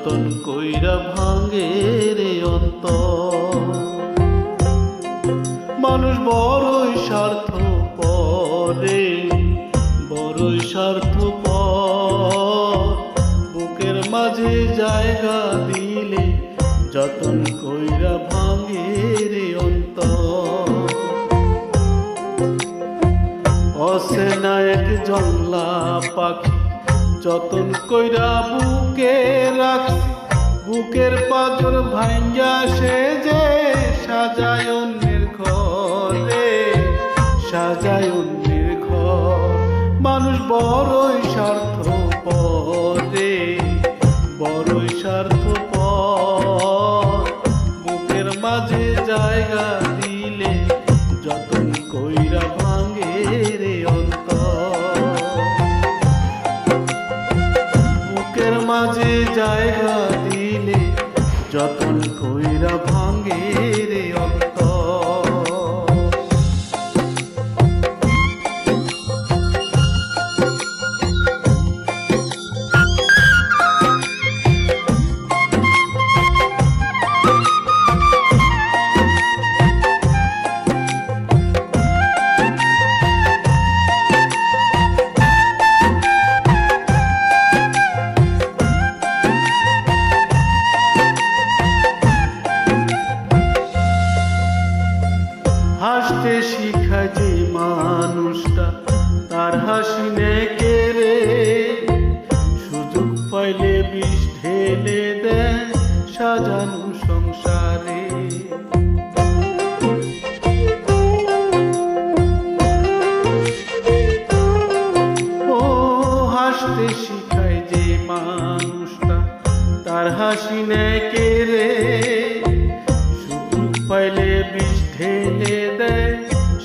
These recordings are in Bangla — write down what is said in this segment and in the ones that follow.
যতন কইরা ভাঙে রে অন্তর। মানুষ বড়ই স্বার্থপর রে, বড়ই স্বার্থপর। বুকের মাঝে জায়গা দিলে যতন কইরা ভাঙে রে অন্তর। অচেনা এক জংলা পাখি যতন কইরা বুকে রাখছি, বুকের পাথর ভাঙ্গা সে যে সাজায় অন্যের ঘরে, সাজায় অন্যের ঘর। মানুষ বড়ই স্বার্থপর রে, বড়ই স্বার্থপর। বুকের মাঝে জায়গা দিলে যতন কইরা ভাঙে রে অন্তর। বুকের মাঝে জায়গা দিলে যতন কইরা ভাঙে রে অন্তর। হাসতে শিখায় যে মানুষটা তার হাসি নেকে রে, সুযোগ পাইলে বিষ ঢেলে দেয় সাজানো সংসারে। ও হাসতে শিখায় যে মানুষটা তার হাসি নেকে রে, সুযোগ পাইলে বিষ ঢেলে দেয়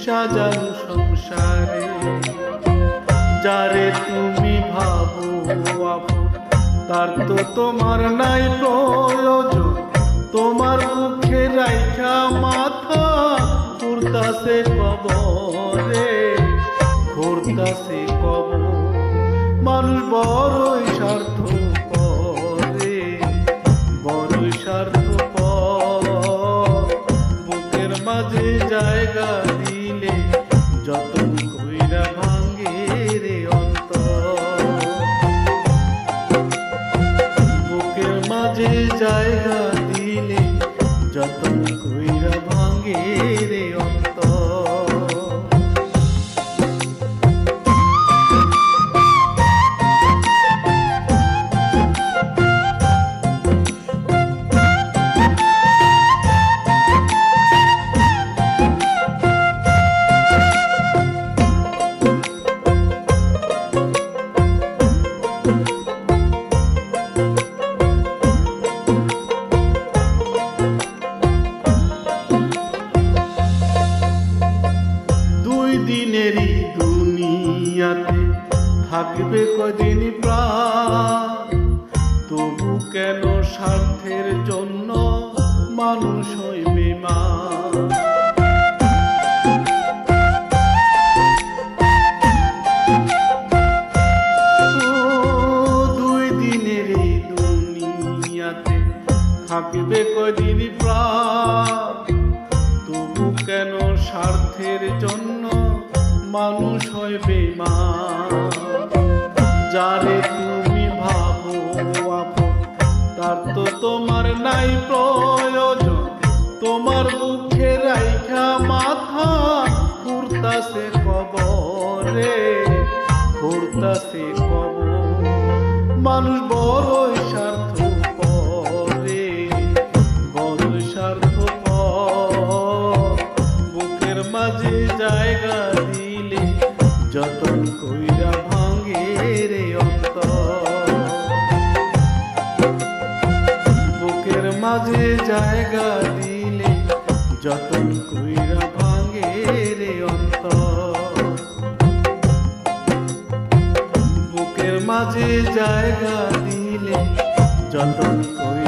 সাজানো সংসারে। যারে তুমি ভাবো আপন তার তো তোমার নাই প্রয়োজন, তোমার মুখে রাইখা মাথা ঘুরতাছে কবরে, ঘুরতাছে কবর। মানুষ বড়ই স্বার্থপর রে, বড়ই স্বার্থপর। বুকের মাঝে জায়গা দিলে যতন কইরা ভাঙে রে অন্তর। বুকের মাঝে জায়গা দিলে যতন কইরা ভাঙে রে অন্তর। দিনেরই দুনিয়াতে থাকবে কদিন প্রাণ, তবু কেন স্বার্থের জন্য মানুষ হয় বেঈমান। দুই দিনেরই দুনিয়াতে থাকবে কদিন প্রাণ, তবু কেন স্বার্থের জন্য মানুষ হয় বেঈমান। যারে তুমি ভাবো আপন তার তো তোমার নাই প্রয়োজন, তোমার মুখে রাইখা মাথা ঘুরতাছে কবরে, ঘুরতাছে কবর। মানুষ বড়ই স্বার্থপর রে, বড়ই স্বার্থপর। বুকের মাঝে জায়গা দিলে যতন কইরা ভাঙে রে অন্তর। বুকের মাঝে জায়গা দিলে যতন কইরা ভাঙে রে অন্তর। বুকের মাঝে জায়গা দিলে যতন কইরা